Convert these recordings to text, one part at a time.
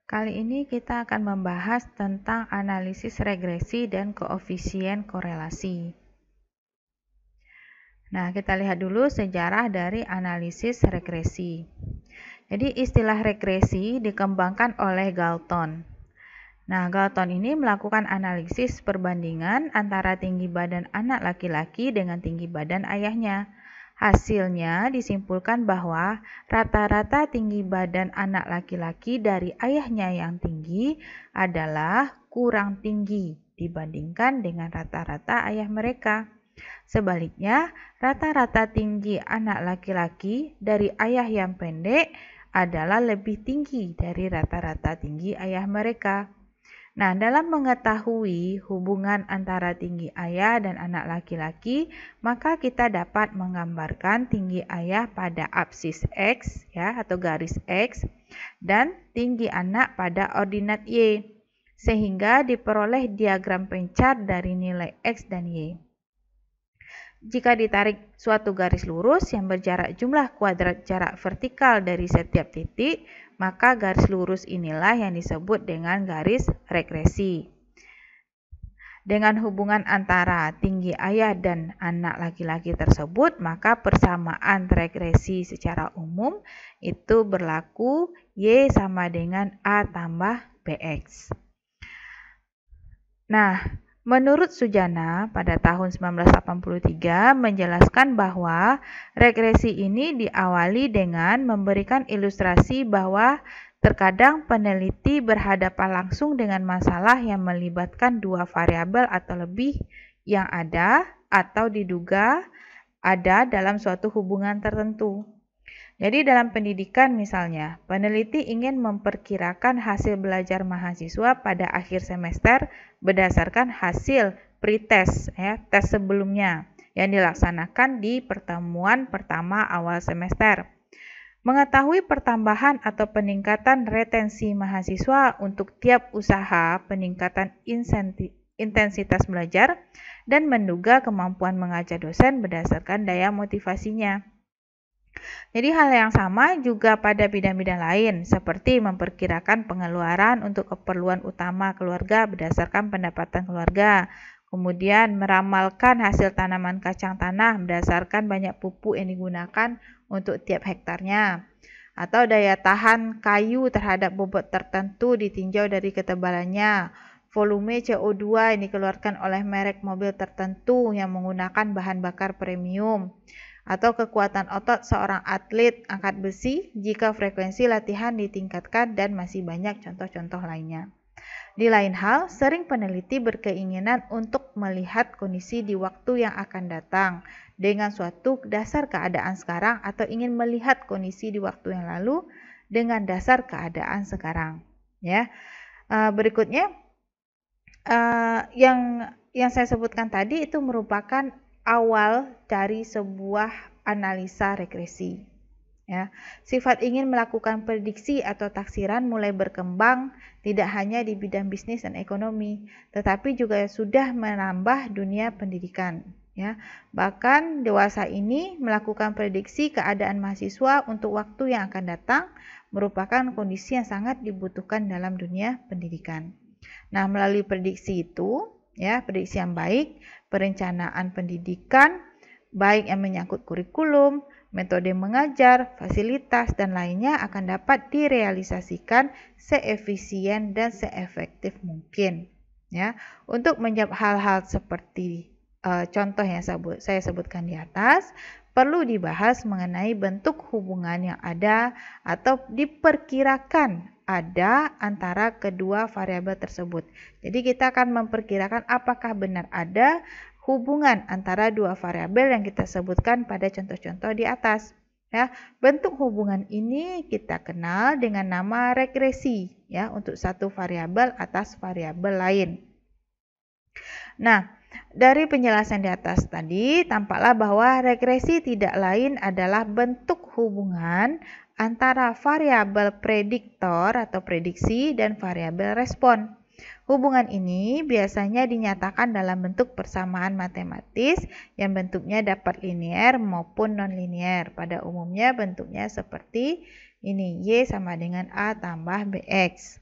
Kali ini kita akan membahas tentang analisis regresi dan koefisien korelasi. Nah, kita lihat dulu sejarah dari analisis regresi. Jadi, istilah regresi dikembangkan oleh Galton. Nah, Galton ini melakukan analisis perbandingan antara tinggi badan anak laki-laki dengan tinggi badan ayahnya. Hasilnya disimpulkan bahwa rata-rata tinggi badan anak laki-laki dari ayahnya yang tinggi adalah kurang tinggi dibandingkan dengan rata-rata ayah mereka. Sebaliknya, rata-rata tinggi anak laki-laki dari ayah yang pendek adalah lebih tinggi dari rata-rata tinggi ayah mereka. Nah, dalam mengetahui hubungan antara tinggi ayah dan anak laki-laki, maka kita dapat menggambarkan tinggi ayah pada absis X ya atau garis X dan tinggi anak pada ordinat Y, sehingga diperoleh diagram pencar dari nilai X dan Y. Jika ditarik suatu garis lurus yang berjarak jumlah kuadrat jarak vertikal dari setiap titik, maka garis lurus inilah yang disebut dengan garis regresi. Dengan hubungan antara tinggi ayah dan anak laki-laki tersebut, maka persamaan regresi secara umum itu berlaku Y sama dengan A tambah BX. Nah, menurut Sujana pada tahun 1983 menjelaskan bahwa regresi ini diawali dengan memberikan ilustrasi bahwa terkadang peneliti berhadapan langsung dengan masalah yang melibatkan dua variabel atau lebih yang ada atau diduga ada dalam suatu hubungan tertentu. Jadi dalam pendidikan misalnya, peneliti ingin memperkirakan hasil belajar mahasiswa pada akhir semester berdasarkan hasil pretest ya, tes sebelumnya yang dilaksanakan di pertemuan pertama awal semester. Mengetahui pertambahan atau peningkatan retensi mahasiswa untuk tiap usaha peningkatan intensitas belajar dan menduga kemampuan mengajar dosen berdasarkan daya motivasinya. Jadi hal yang sama juga pada bidang-bidang lain, seperti memperkirakan pengeluaran untuk keperluan utama keluarga berdasarkan pendapatan keluarga, kemudian meramalkan hasil tanaman kacang tanah berdasarkan banyak pupuk yang digunakan untuk tiap hektarnya, atau daya tahan kayu terhadap bobot tertentu ditinjau dari ketebalannya, volume CO2 yang dikeluarkan oleh merek mobil tertentu yang menggunakan bahan bakar premium, atau kekuatan otot seorang atlet angkat besi jika frekuensi latihan ditingkatkan dan masih banyak contoh-contoh lainnya. Di lain hal, sering peneliti berkeinginan untuk melihat kondisi di waktu yang akan datang dengan suatu dasar keadaan sekarang atau ingin melihat kondisi di waktu yang lalu dengan dasar keadaan sekarang. Ya, berikutnya yang saya sebutkan tadi itu merupakan awal dari sebuah analisa regresi. Ya, sifat ingin melakukan prediksi atau taksiran mulai berkembang tidak hanya di bidang bisnis dan ekonomi, tetapi juga sudah menambah dunia pendidikan. Ya, bahkan dewasa ini melakukan prediksi keadaan mahasiswa untuk waktu yang akan datang merupakan kondisi yang sangat dibutuhkan dalam dunia pendidikan. Nah, melalui prediksi itu, ya, prediksi yang baik, perencanaan pendidikan, baik yang menyangkut kurikulum, metode mengajar, fasilitas, dan lainnya akan dapat direalisasikan seefisien dan seefektif mungkin. Ya, untuk menjawab hal-hal seperti contoh yang saya sebutkan di atas, perlu dibahas mengenai bentuk hubungan yang ada atau diperkirakan ada antara kedua variabel tersebut. Jadi kita akan memperkirakan apakah benar ada hubungan antara dua variabel yang kita sebutkan pada contoh-contoh di atas. Ya, bentuk hubungan ini kita kenal dengan nama regresi ya untuk satu variabel atas variabel lain. Nah, dari penjelasan di atas tadi tampaklah bahwa regresi tidak lain adalah bentuk hubungan antara variabel prediktor atau prediksi dan variabel respon. Hubungan ini biasanya dinyatakan dalam bentuk persamaan matematis yang bentuknya dapat linear maupun non-linear. Pada umumnya bentuknya seperti ini, Y sama dengan A tambah BX.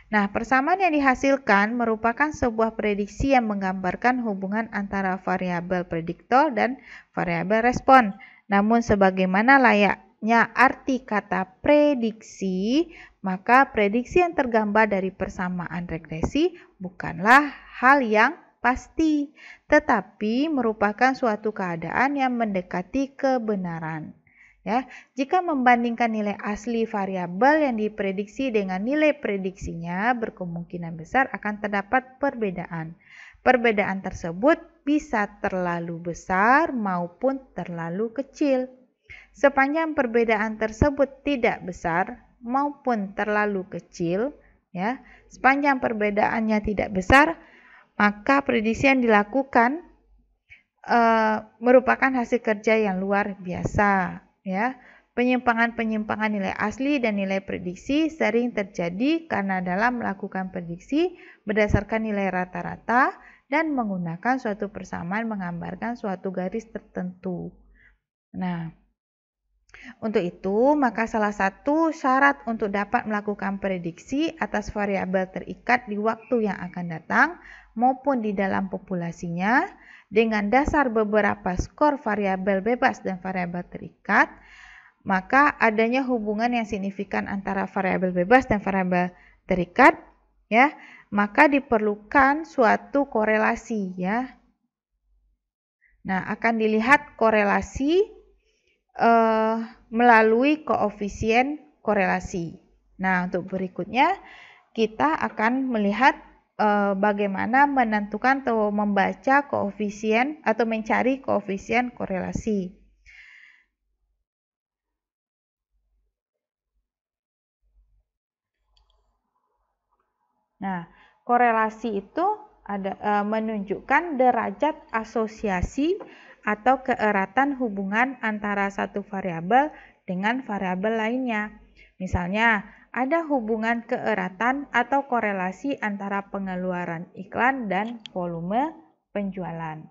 Nah, persamaan yang dihasilkan merupakan sebuah prediksi yang menggambarkan hubungan antara variabel prediktor dan variabel respon. Namun sebagaimana layaknya arti kata prediksi, maka prediksi yang tergambar dari persamaan regresi bukanlah hal yang pasti, tetapi merupakan suatu keadaan yang mendekati kebenaran. Ya, jika membandingkan nilai asli variabel yang diprediksi dengan nilai prediksinya, berkemungkinan besar akan terdapat perbedaan. Perbedaan tersebut bisa terlalu besar maupun terlalu kecil. Sepanjang perbedaan tersebut tidak besar maupun terlalu kecil, ya, sepanjang perbedaannya tidak besar, maka prediksi yang dilakukan merupakan hasil kerja yang luar biasa. Ya, penyimpangan-penyimpangan nilai asli dan nilai prediksi sering terjadi karena dalam melakukan prediksi berdasarkan nilai rata-rata dan menggunakan suatu persamaan menggambarkan suatu garis tertentu. Nah, untuk itu, maka salah satu syarat untuk dapat melakukan prediksi atas variabel terikat di waktu yang akan datang maupun di dalam populasinya dengan dasar beberapa skor variabel bebas dan variabel terikat, maka adanya hubungan yang signifikan antara variabel bebas dan variabel terikat, ya, maka diperlukan suatu korelasi, ya. Nah, akan dilihat korelasi melalui koefisien korelasi. Nah, untuk berikutnya kita akan melihat bagaimana menentukan atau membaca koefisien atau mencari koefisien korelasi. Nah, korelasi itu menunjukkan derajat asosiasi atau keeratan hubungan antara satu variabel dengan variabel lainnya. Misalnya, ada hubungan keeratan atau korelasi antara pengeluaran iklan dan volume penjualan.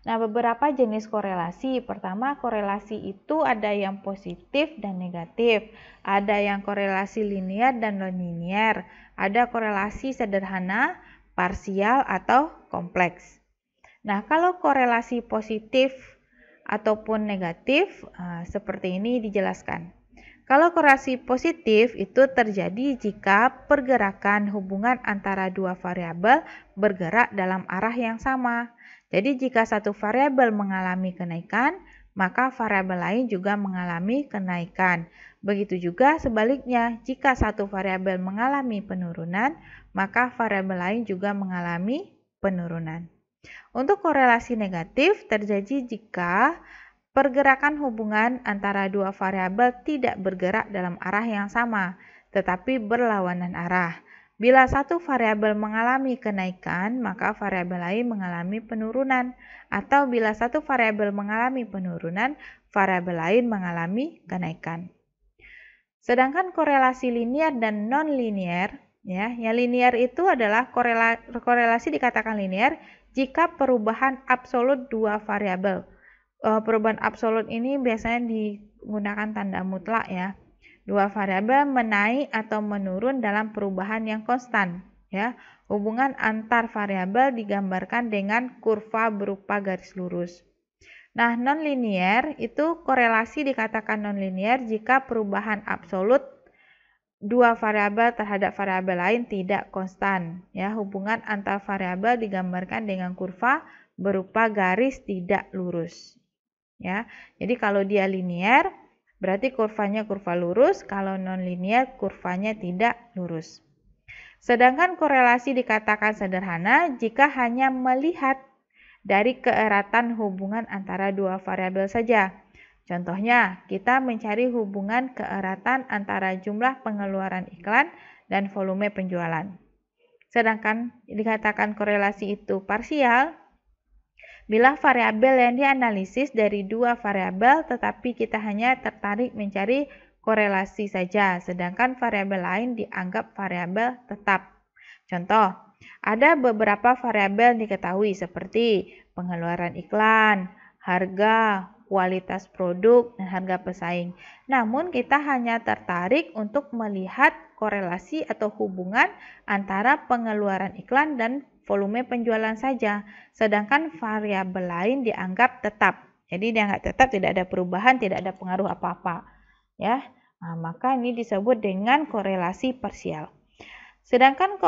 Nah, beberapa jenis korelasi. Pertama, korelasi itu ada yang positif dan negatif. Ada yang korelasi linear dan non-linear. Ada korelasi sederhana, parsial, atau kompleks. Nah, kalau korelasi positif ataupun negatif, seperti ini dijelaskan. Kalau korelasi positif itu terjadi jika pergerakan hubungan antara dua variabel bergerak dalam arah yang sama. Jadi jika satu variabel mengalami kenaikan, maka variabel lain juga mengalami kenaikan. Begitu juga sebaliknya, jika satu variabel mengalami penurunan, maka variabel lain juga mengalami penurunan. Untuk korelasi negatif terjadi jika pergerakan hubungan antara dua variabel tidak bergerak dalam arah yang sama, tetapi berlawanan arah. Bila satu variabel mengalami kenaikan, maka variabel lain mengalami penurunan. Atau bila satu variabel mengalami penurunan, variabel lain mengalami kenaikan. Sedangkan korelasi linear dan non-linear, ya, yang linear itu adalah korelasi dikatakan linear jika perubahan absolut dua variabel. Perubahan absolut ini biasanya digunakan tanda mutlak, ya. Dua variabel menaik atau menurun dalam perubahan yang konstan, ya. Hubungan antar variabel digambarkan dengan kurva berupa garis lurus. Nah, non-linear itu korelasi dikatakan non-linear jika perubahan absolut dua variabel terhadap variabel lain tidak konstan, ya. Hubungan antar variabel digambarkan dengan kurva berupa garis tidak lurus. Ya, jadi kalau dia linear, berarti kurvanya kurva lurus, kalau non-linear kurvanya tidak lurus. Sedangkan korelasi dikatakan sederhana jika hanya melihat dari keeratan hubungan antara dua variabel saja. Contohnya, kita mencari hubungan keeratan antara jumlah pengeluaran iklan dan volume penjualan. Sedangkan dikatakan korelasi itu parsial bila variabel yang dianalisis dari dua variabel tetapi kita hanya tertarik mencari korelasi saja, sedangkan variabel lain dianggap variabel tetap. Contoh, ada beberapa variabel diketahui seperti pengeluaran iklan, harga, kualitas produk, dan harga pesaing. Namun kita hanya tertarik untuk melihat korelasi atau hubungan antara pengeluaran iklan dan volume penjualan saja, sedangkan variabel lain dianggap tetap. Jadi dianggap tetap, tidak ada perubahan, tidak ada pengaruh apa-apa, ya. Nah, maka ini disebut dengan korelasi parsial. Sedangkan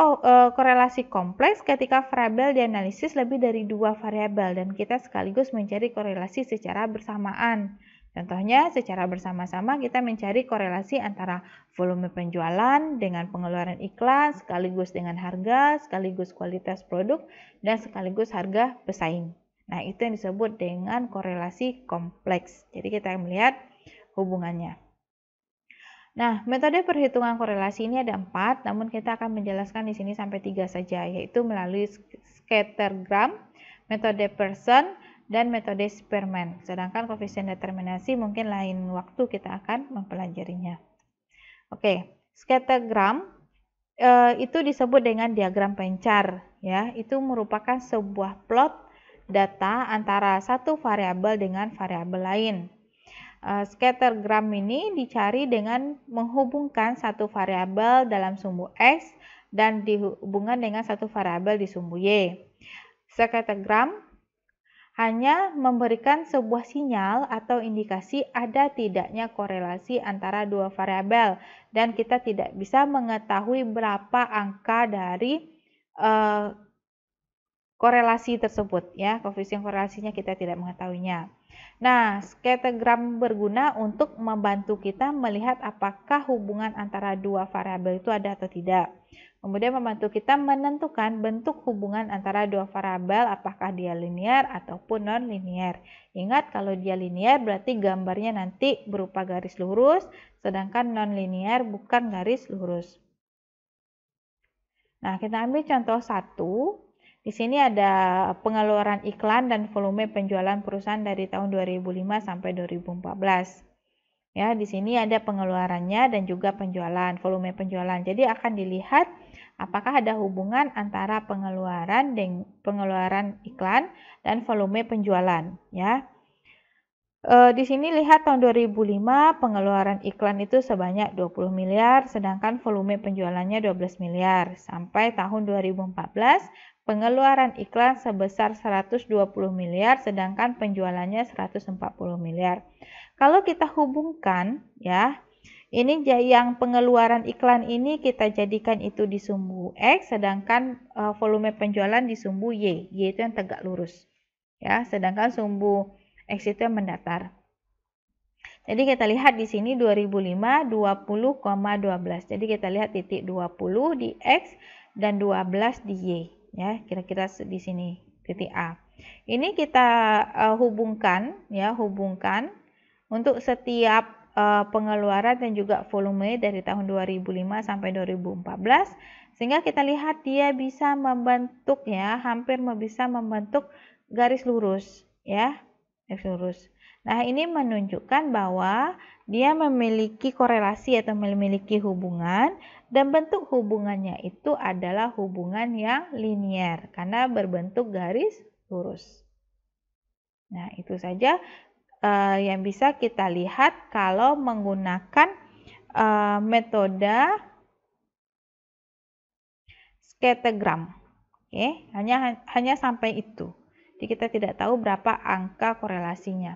korelasi kompleks ketika variabel dianalisis lebih dari 2 variabel dan kita sekaligus mencari korelasi secara bersamaan. Contohnya, secara bersama-sama kita mencari korelasi antara volume penjualan dengan pengeluaran iklan, sekaligus dengan harga, sekaligus kualitas produk, dan sekaligus harga pesaing. Nah, itu yang disebut dengan korelasi kompleks. Jadi kita melihat hubungannya. Nah, metode perhitungan korelasi ini ada 4, namun kita akan menjelaskan di sini sampai 3 saja, yaitu melalui scattergram, metode Pearson, dan metode Spearman. Sedangkan koefisien determinasi mungkin lain waktu kita akan mempelajarinya. Oke, scattergram itu disebut dengan diagram pencar, ya. Itu merupakan sebuah plot data antara satu variabel dengan variabel lain. Scattergram ini dicari dengan menghubungkan satu variabel dalam sumbu X dan dihubungkan dengan satu variabel di sumbu Y. Scattergram hanya memberikan sebuah sinyal atau indikasi ada tidaknya korelasi antara dua variabel dan kita tidak bisa mengetahui berapa angka dari korelasi tersebut, ya. Koefisien korelasinya kita tidak mengetahuinya. Nah, scattergram berguna untuk membantu kita melihat apakah hubungan antara dua variabel itu ada atau tidak. Kemudian membantu kita menentukan bentuk hubungan antara dua variabel, apakah dia linear ataupun non-linear. Ingat, kalau dia linear berarti gambarnya nanti berupa garis lurus, sedangkan non-linear bukan garis lurus. Nah, kita ambil contoh 1. Di sini ada pengeluaran iklan dan volume penjualan perusahaan dari tahun 2005 sampai 2014. Ya, di sini ada pengeluarannya dan juga penjualan, volume penjualan. Jadi akan dilihat apakah ada hubungan antara pengeluaran iklan dan volume penjualan, ya. Di sini lihat tahun 2005 pengeluaran iklan itu sebanyak 20 miliar, sedangkan volume penjualannya 12 miliar. Sampai tahun 2014 pengeluaran iklan sebesar 120 miliar, sedangkan penjualannya 140 miliar. Kalau kita hubungkan, ya, ini yang pengeluaran iklan ini kita jadikan itu di sumbu X, sedangkan volume penjualan di sumbu Y. Y itu yang tegak lurus, ya, sedangkan sumbu X itu yang mendatar. Jadi kita lihat di sini 2005 20,12. Jadi kita lihat titik 20 di X dan 12 di Y, ya, kira-kira di sini titik A. Ini kita hubungkan, ya, hubungkan untuk setiap pengeluaran dan juga volume dari tahun 2005 sampai 2014, sehingga kita lihat dia bisa membentuk, ya, hampir bisa membentuk garis lurus, ya, garis lurus. Nah, ini menunjukkan bahwa dia memiliki korelasi atau memiliki hubungan, dan bentuk hubungannya itu adalah hubungan yang linear karena berbentuk garis lurus. Nah, itu saja yang bisa kita lihat kalau menggunakan metode scattergram. Oke, hanya sampai itu. Jadi kita tidak tahu berapa angka korelasinya.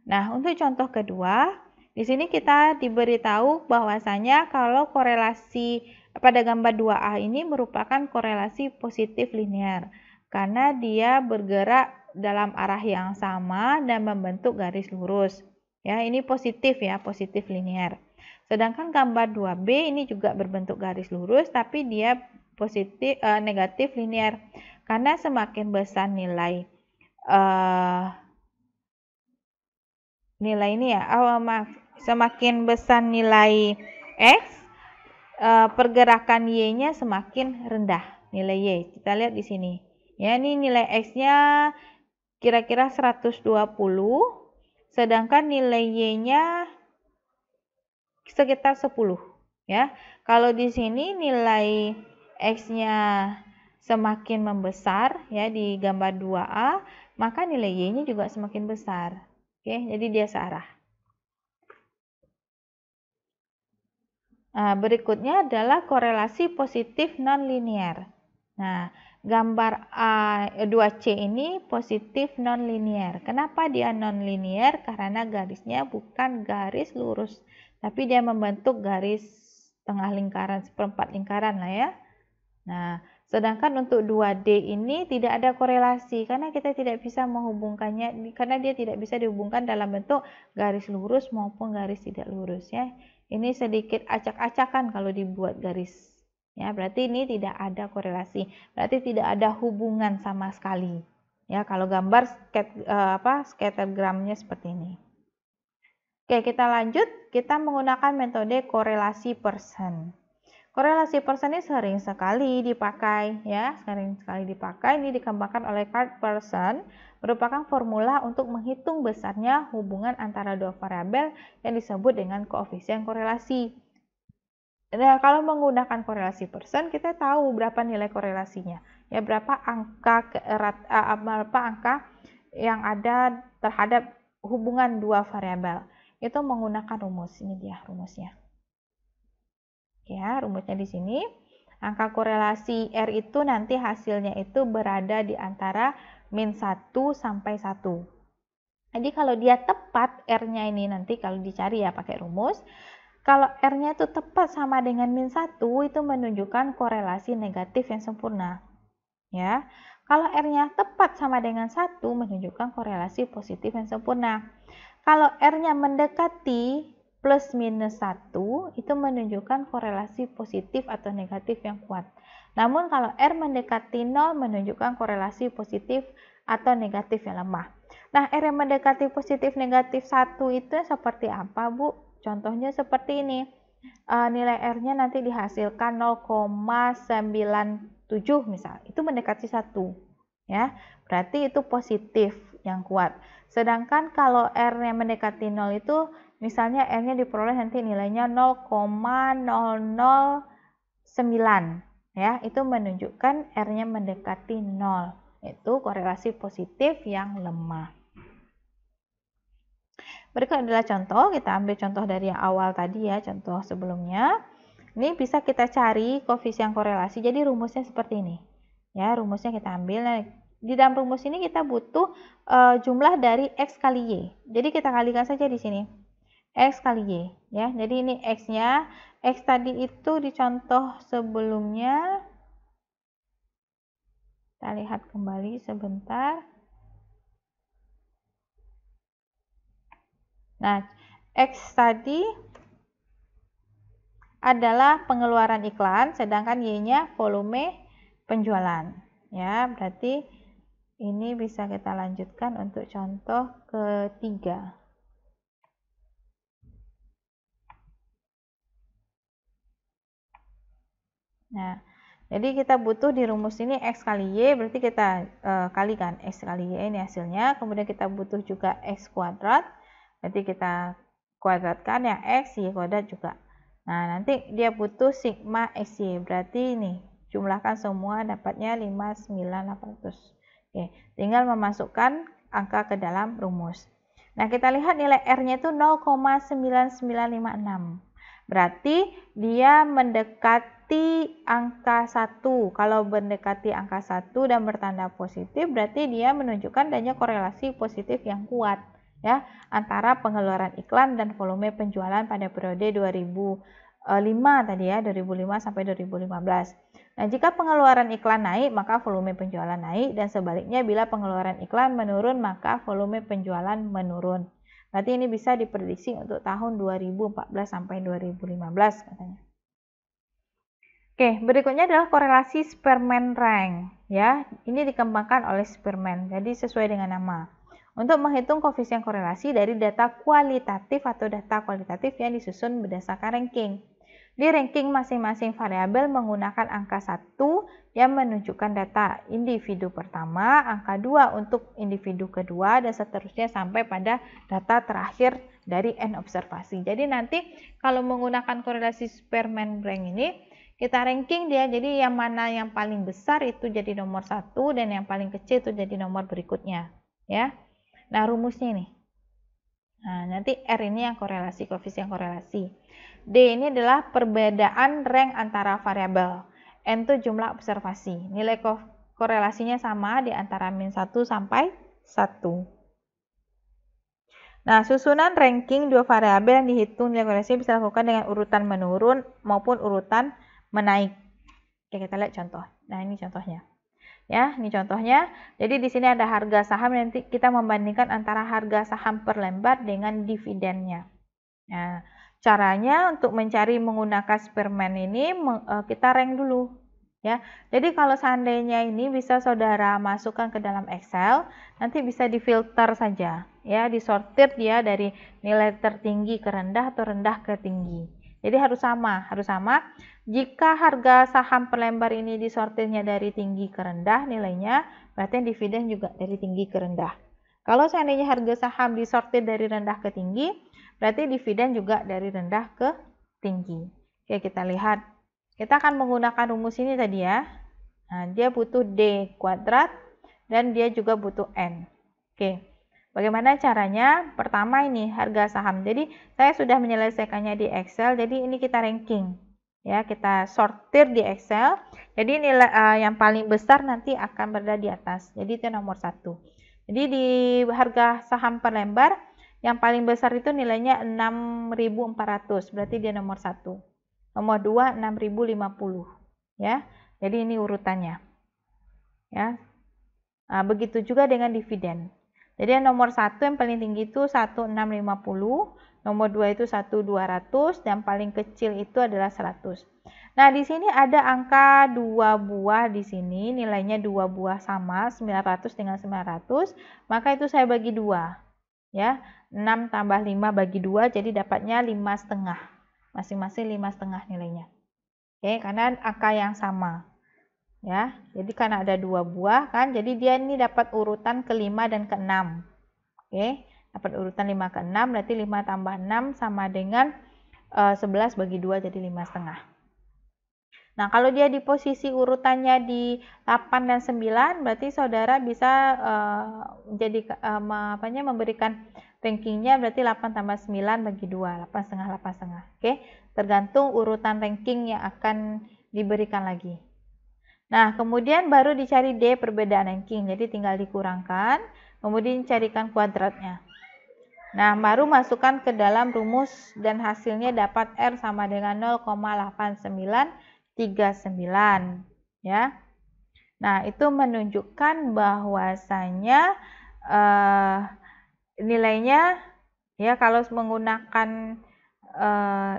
Nah, untuk contoh kedua, di sini kita diberitahu bahwasanya kalau korelasi pada gambar 2A ini merupakan korelasi positif linear karena dia bergerak dalam arah yang sama dan membentuk garis lurus. Ya, ini positif, ya, positif linear. Sedangkan gambar 2B ini juga berbentuk garis lurus tapi dia positif negatif linear karena semakin besar nilai ini, ya, semakin besar nilai X, pergerakan Y-nya semakin rendah, nilai Y. Kita lihat di sini. Ya, ini nilai X-nya kira-kira 120, sedangkan nilai Y-nya sekitar 10, ya. Kalau di sini nilai X-nya semakin membesar, ya, di gambar 2A, maka nilai Y-nya juga semakin besar. Oke, jadi dia searah. Berikutnya adalah korelasi positif non-linear. Nah, gambar A2C ini positif non-linear. Kenapa dia non-linear? Karena garisnya bukan garis lurus, tapi dia membentuk garis tengah lingkaran, seperempat lingkaran lah ya. Nah, sedangkan untuk 2D ini tidak ada korelasi karena kita tidak bisa menghubungkannya, karena dia tidak bisa dihubungkan dalam bentuk garis lurus maupun garis tidak lurus ya. Ini sedikit acak-acakan kalau dibuat garis. Ya, berarti ini tidak ada korelasi. Berarti tidak ada hubungan sama sekali. Ya, kalau gambar scattergramnya seperti ini. Oke, kita lanjut. Kita menggunakan metode korelasi persen. Korelasi persen ini sering sekali dipakai ya, Ini dikembangkan oleh Carl Pearson, merupakan formula untuk menghitung besarnya hubungan antara dua variabel yang disebut dengan koefisien korelasi. Nah, kalau menggunakan korelasi persen, kita tahu berapa nilai korelasinya. Ya, berapa angka yang ada terhadap hubungan dua variabel. Itu menggunakan rumus. Ini dia rumusnya. Ya, rumusnya di sini. Angka korelasi R itu nanti hasilnya itu berada di antara min 1 sampai 1. Jadi kalau dia tepat R-nya ini nanti kalau dicari ya pakai rumus. Kalau R-nya itu tepat sama dengan min 1 itu menunjukkan korelasi negatif yang sempurna. Ya. Kalau R-nya tepat sama dengan 1 menunjukkan korelasi positif yang sempurna. Kalau R-nya mendekati plus minus 1 itu menunjukkan korelasi positif atau negatif yang kuat. Namun kalau R mendekati 0 menunjukkan korelasi positif atau negatif yang lemah. Nah, R yang mendekati positif negatif 1 itu seperti apa, Bu? Contohnya seperti ini. Nilai R-nya nanti dihasilkan 0,97 misal. Itu mendekati 1. Ya, berarti itu positif yang kuat. Sedangkan kalau R yang mendekati 0 itu misalnya R-nya diperoleh nanti nilainya 0,009 ya, itu menunjukkan R-nya mendekati 0. Itu korelasi positif yang lemah. Berikut adalah contoh, kita ambil contoh dari yang awal tadi ya, contoh sebelumnya. Ini bisa kita cari koefisien korelasi. Jadi rumusnya seperti ini. Ya, rumusnya kita ambil. Nah, di dalam rumus ini kita butuh jumlah dari X kali Y. Jadi kita kalikan saja di sini. X kali Y ya. Jadi ini X-nya. X tadi itu di contoh sebelumnya. Kita lihat kembali sebentar. Nah, X tadi adalah pengeluaran iklan, sedangkan Y-nya volume penjualan. Ya, berarti ini bisa kita lanjutkan untuk contoh ketiga. Nah, jadi kita butuh di rumus ini X kali Y, berarti kita kalikan X kali Y ini hasilnya. Kemudian kita butuh juga X kuadrat, berarti kita kuadratkan yang X, Y kuadrat juga. Nah, nanti dia butuh sigma XY, berarti ini jumlahkan semua dapatnya 59800. Oke, tinggal memasukkan angka ke dalam rumus. Nah, kita lihat nilai R-nya itu 0,9956. Berarti dia mendekati angka 1. Kalau mendekati angka 1 dan bertanda positif, berarti dia menunjukkan adanya korelasi positif yang kuat ya antara pengeluaran iklan dan volume penjualan pada periode 2005 tadi ya, 2005 sampai 2015. Nah, jika pengeluaran iklan naik, maka volume penjualan naik, dan sebaliknya bila pengeluaran iklan menurun, maka volume penjualan menurun. Berarti ini bisa diprediksi untuk tahun 2014 sampai 2015 katanya. Oke, berikutnya adalah korelasi Spearman rank ya. Ini dikembangkan oleh Spearman. Jadi sesuai dengan nama. Untuk menghitung koefisien korelasi dari data kualitatif atau data kualitatif yang disusun berdasarkan ranking. Di ranking masing-masing variabel menggunakan angka 1 yang menunjukkan data individu pertama, angka 2 untuk individu kedua, dan seterusnya sampai pada data terakhir dari N observasi. Jadi nanti kalau menggunakan korelasi Spearman rank ini, kita ranking dia, jadi yang mana yang paling besar itu jadi nomor 1 dan yang paling kecil itu jadi nomor berikutnya. Ya. Nah, rumusnya ini. Nah, nanti R ini yang korelasi, koefisien korelasi. D ini adalah perbedaan rank antara variabel. N itu jumlah observasi. Nilai korelasinya sama di antara min 1 sampai 1. Nah, susunan ranking dua variabel yang dihitung nilai korelasi bisa dilakukan dengan urutan menurun maupun urutan menaik. Oke, kita lihat contoh. Nah, ini contohnya. Ya, ini contohnya. Jadi di sini ada harga saham, nanti kita membandingkan antara harga saham per lembar dengan dividennya. Nah, caranya untuk mencari menggunakan Spearman ini kita rank dulu. Ya, jadi kalau seandainya ini bisa saudara masukkan ke dalam Excel, nanti bisa difilter saja, ya, disortir dia dari nilai tertinggi ke rendah atau rendah ke tinggi. Jadi harus sama. Jika harga saham per lembar ini disortirnya dari tinggi ke rendah nilainya, berarti dividen juga dari tinggi ke rendah. Kalau seandainya harga saham disortir dari rendah ke tinggi, berarti dividen juga dari rendah ke tinggi. Oke, kita lihat. Kita akan menggunakan rumus ini tadi ya. Nah, dia butuh D kuadrat dan dia juga butuh N. Oke, bagaimana caranya? Pertama ini harga saham. Jadi saya sudah menyelesaikannya di Excel. Jadi ini kita ranking. Ya, kita sortir di Excel. Jadi nilai yang paling besar nanti akan berada di atas. Jadi itu nomor 1. Jadi di harga saham per lembar yang paling besar itu nilainya 6.400. Berarti dia nomor 1. Nomor 2 6.050 ya. Jadi ini urutannya. Ya. Nah, begitu juga dengan dividen. Jadi yang nomor 1 yang paling tinggi itu 1650, nomor 2 itu 1200 dan paling kecil itu adalah 100. Nah, di sini ada angka 2 buah di sini, nilainya 2 buah sama, 900 dengan 900, maka itu saya bagi 2. Ya. 6 tambah 5 bagi 2 jadi dapatnya 5,5. Masing-masing 5,5 nilainya. Oke, karena angka yang sama. Ya, jadi karena ada 2 buah kan, jadi dia ini dapat urutan ke-5 dan ke-6. Oke, dapat urutan 5 ke-6, berarti 5 tambah 6 sama dengan 11 bagi 2 jadi 5,5. Nah, kalau dia di posisi urutannya di 8 dan 9, berarti saudara bisa memberikan rankingnya berarti 8 tambah 9 bagi 2, 8,5, 8,5. Oke, tergantung urutan ranking yang akan diberikan lagi. Nah, kemudian baru dicari D perbedaan ranking. Jadi tinggal dikurangkan, kemudian carikan kuadratnya. Nah, baru masukkan ke dalam rumus dan hasilnya dapat R sama dengan 0,8939. Ya. Nah, itu menunjukkan bahwasanya nilainya ya kalau menggunakan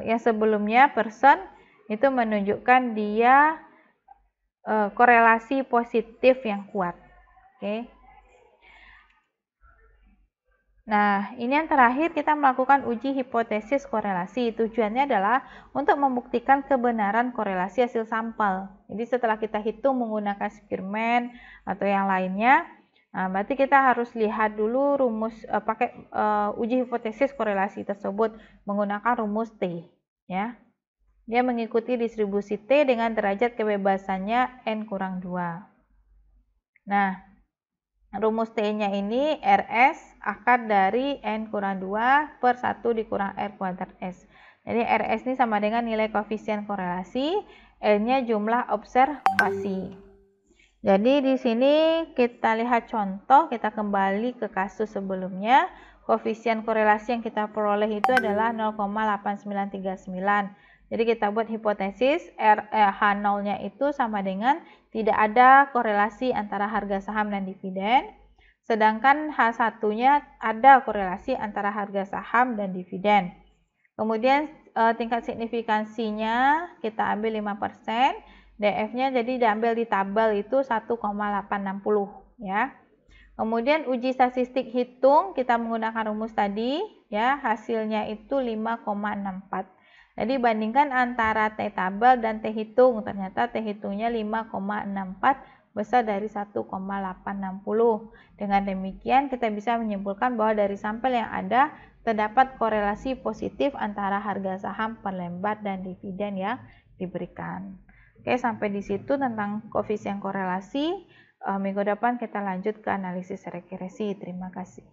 yang sebelumnya persen itu menunjukkan dia korelasi positif yang kuat. Oke. Nah, ini yang terakhir kita melakukan uji hipotesis korelasi. Tujuannya adalah untuk membuktikan kebenaran korelasi hasil sampel. Jadi setelah kita hitung menggunakan Spearman atau yang lainnya, nah, berarti kita harus lihat dulu rumus uji hipotesis korelasi tersebut menggunakan rumus T, ya. Dia mengikuti distribusi T dengan derajat kebebasannya N kurang 2. Nah, rumus T-nya ini RS akar dari N kurang 2 per 1 dikurang R kuadrat S. Jadi RS ini sama dengan nilai koefisien korelasi, N-nya jumlah observasi. Jadi di sini kita lihat contoh, kita kembali ke kasus sebelumnya. Koefisien korelasi yang kita peroleh itu adalah 0,8939. Jadi kita buat hipotesis H0-nya itu sama dengan tidak ada korelasi antara harga saham dan dividen. Sedangkan H1-nya ada korelasi antara harga saham dan dividen. Kemudian tingkat signifikansinya kita ambil 5%. DF-nya jadi diambil di tabel itu 1,860 ya. Kemudian uji statistik hitung kita menggunakan rumus tadi ya, hasilnya itu 5,64. Jadi bandingkan antara T tabel dan T hitung, ternyata T hitungnya 5,64 besar dari 1,860. Dengan demikian kita bisa menyimpulkan bahwa dari sampel yang ada terdapat korelasi positif antara harga saham per lembar dan dividen yang diberikan. Oke, sampai di situ tentang koefisien korelasi. Minggu depan kita lanjut ke analisis regresi. Terima kasih.